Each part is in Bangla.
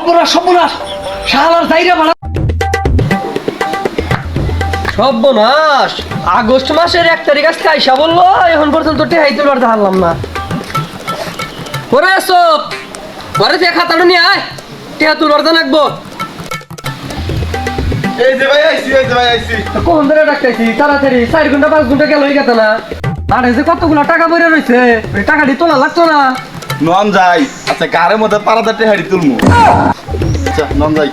সর্বনাশ সর্বনাশ শালার যাইরা ভাড়া সর্বনাশ আগস্ট মাসের 1 তারিখ আজকে আইসা বললো এখন পর্যন্ত টেহাই তুলবার হারলাম না পরে আসো পরে থেকে খাতাটা নিয়ে আয় টেহা তুলবার রাখবো এই যে ভাই আইছি কোন ধরে ডাকতেছি তাড়াতাড়ি 4 ঘন্টা 5 ঘন্টা গেল হয়ে গেছে না আর এই যে কতগুলো টাকা পড়ে রয়েছে ওই টাকাটি তোলা লাগতো না নন যাই আচ্ছা গারের মধ্যে পারাদাতে হাড়ি তুলমু আচ্ছা নন যাই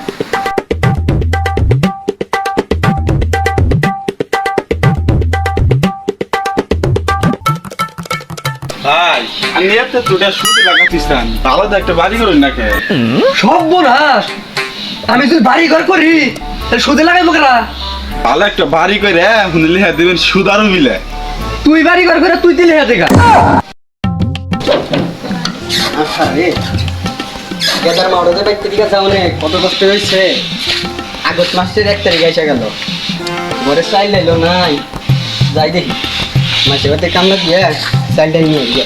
ভাই আমি এত তোটা শুতে লাগাতিস না ভালো তো একটা বাড়ি করুন না কে সর্বনাশ আমি যদি বাড়ি ঘর করি তাহলে সুদে লাগাইবো কেনা ভালো একটা বাড়ি করে শুনলে হ্যাঁ দেবেন সুদারও মিলে তুই বাড়ি ঘর করে তুই দিলে দেখা আচ্ছা রে গেদার মাওড়াতে বাইতে ঠিক আছে অনেক কত কষ্ট হয়েছে আগস্ট মাসের 1 তারিখ এসে গেল ঘরে চাইল লাইলো নাই যাই দেখি মাসে বাতে কামলা দিয়ে চাইলটা নিয়ে গিয়ে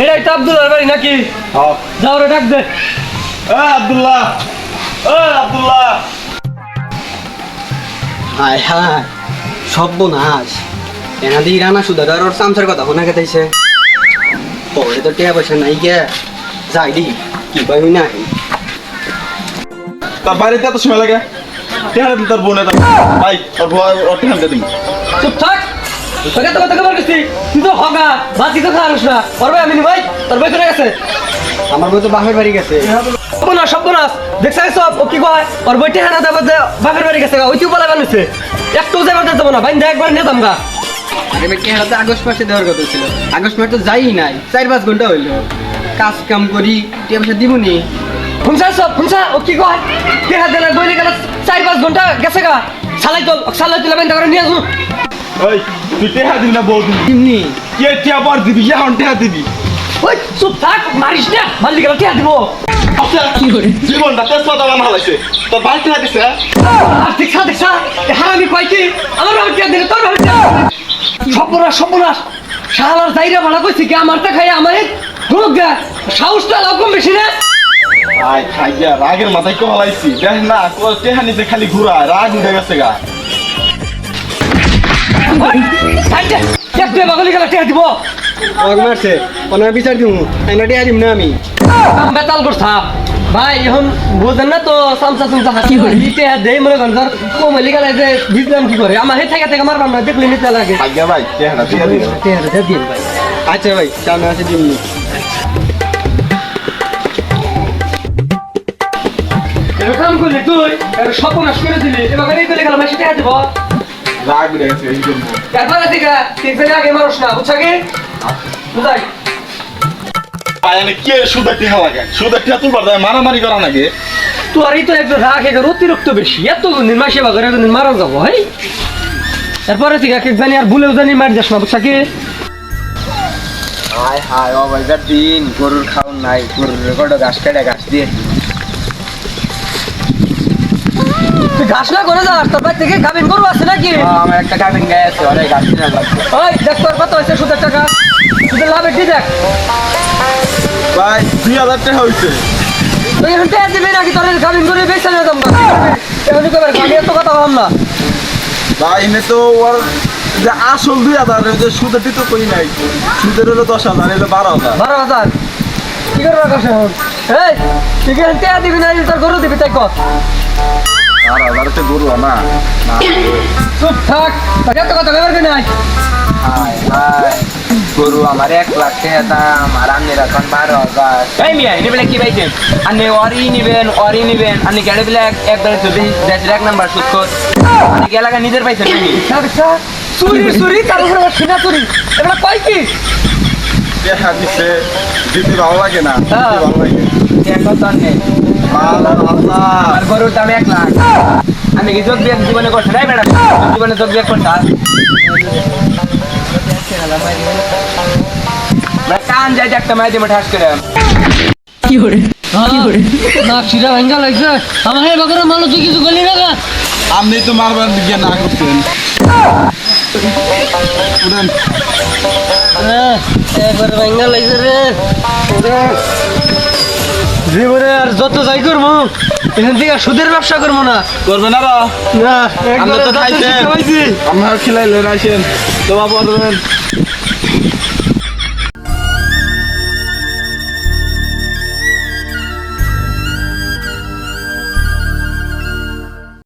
এটাই তো আব্দুল্লাহর বাড়ি নাকি যাও রে ডাক দে আব্দুল্লাহ আব্দুল্লাহ হায় হায় সর্বনাশ এনাদি রানা সুদার ওর সামসার কথা শোনা গেছে পরে তো টিয়া পয়সা নাই গে যাই দেখি কি পাই না তার বাড়িতে এত সময় লাগে টেহারা দিন তোর বোনে ভাই তোর বউ ওর টেহারা দিন চুপ থাক তোকে তো কথা খবর গেছি তুই তো হগা বাকি তো খাওয়াস না ওর ভাই আমি নি ভাই তোর ভাই করে গেছে আমার বউ তো বাপের বাড়ি গেছে সর্বনাশ সর্বনাশ দেখছিস সব ও কি কয় ওর বইটি হানা দেব বাপের বাড়ি গেছে ওই তুই বলা বানিয়েছে একটু যাবার দেবো না ভাই একবার নিতাম গা আরে ভাই কে হাতে আগস্ট মাসে দেওয়ার কথা ছিল আগস্ট মাসে তো যাই নাই 4-5 ঘন্টা হইলো কাজ কাম করি টিয়া পয়সা দিবনি শুনছা সব শুনছা ও কি কয় কে হাতে না বইলে গেল 4-5 ঘন্টা গেছে গা সালাই তুলে বাইন্দা করে নিয়ে আসুন ওই তুই টেহারা দিবি না বউ দিবি এমনি কে টেহা পর দিবি এখন টেহা দিবি ওই চুপ থাক মারিস না মারলি গেল কে দিব কি করে জীবনটা তেজপাতা বানা হয়েছে তোর বাড়ি টেহা দিছে দেখছা দেখছা হারামি কয় কি আমার ভাবে কে দিলে তোর ভাবে সর্বনাশ সর্বনাশ শালার যাইরা ভাড়া কইছি কি আমারটা খাই আমার গুরুক গা সাহসটা লাও কম বেশি না আয় খাইয়া রাগের মাথায় কে হলাইছি দেখ না টেহা নিতে খালি ঘুরা রাগ উঠে গেছে গা তুই বাগলি গেলে টেহা দিব ওর মারছে ওনার বিচার দিমু আইনা টিয়া দিম না আমি বেতাল করছা ভাই এখন বুঝেন না তো সামসা সামসা হাসি টেহা দেই মনে করেন ধর কমলি গেলে যে বুঝলাম কি করে আমার হে থেকে মারবাম না দেখলে নিতে লাগে খাইয়া ভাই টেহারা টেহা দিবি টেহা দিয়ে ভাই আচ্ছা ভাই সামনে আছে দিমনি এরকম করলি তুই সর্বনাশ করে দিলি এবার এই করে গেলাম সেটা দিব রাগ উঠে গেছে এই জন্য তারপরে থেকে ঠিক আগে মানুষ না বুঝছা কি বুঝাই আয়ানে কে সুদা টেহা লাগে সুদা টেহা তুলবার দেয় মারামারি করা নাকি তোর এই তো একটু রাগ এগার অতিরিক্ত বেশি এত দিন মাসে বাগরে একদিন মারা যাবো হাই তারপরে থেকে এক জানি আর ভুলেও জানি মার যাস না বুঝছা কি হায় হায় ও ভাই দিন গরুর খাওন নাই গরুর রেকর্ড ঘাস কেটে ঘাস দিয়ে তুই ঘাস না করে যাস তোর বাড়ি থেকে গাভিন গরু আছে নাকি আমার একটা গাভিন গায়ে আছে অনেক ঘাস কিনা লাগবে ওই দেখ তোর কত হয়েছে সুদের টাকা সুদের লাভ একটি দেখ ভাই 2000 টাকা হইছে তুই এখন টেয়া দিবি নাকি তোর গাভিন গরু বেচে নিয়ে যাবো এখন কি করবে আমি এত কথা বললাম না ভাই এনে তো ওর যে আসল 2000 যে সুদের তো কই নাই সুদের হলো 10000 এলো 12000 12,000 কি করবো আকাশ এখন এই তুই কি টেয়া দিবি না তোর গরু দিবি তাই কর 12000 তে গরু না চুপ থাক তোকে এত কথা বলবি নাই হায় হায় গরু আমার 1 লাখ টাকা দাম আর আমি এখন 12,000 এই মিয়া এনে বলে কি পাইছেন আপনি অরি নিবেন আপনি গাড়ি বলে একবারে যদি দেশের 1 নাম্বার সুদ কর আপনি কি এলাকা নিজের পাইছেন নাকি চুরি তার উপরে সিনা চুরি এগুলো কয় কি টাকা দিছে দিতে ভালো লাগে না দিতে ভালো লাগে টাকা তো নেই আর গরুর দাম 1 লাখ আমি কি যোগ বিয়ে জীবনে করছেন নাই ম্যাডাম জীবনে যোগ বিয়ে করতাম কান যাই একটা মাই দিয়ে ঠাস করে কি করে না সিরা ভাঙ্গা লাগছে আমার হে বাগরে মানুষ তুই কিছু গলি না আপনি তো মারবার দিকে না করছেন উঠেন একবার ভাঙ্গা লাগছে রে জীবনে আর যত যাই করবো এখান থেকে আর সুদের ব্যবসা করবো না করবেন আরো না আমরা তো একবারে খাইছেন শিক্ষা পাইছি। আপনার খিলাইলেন আসেন দোয়া পড়বেন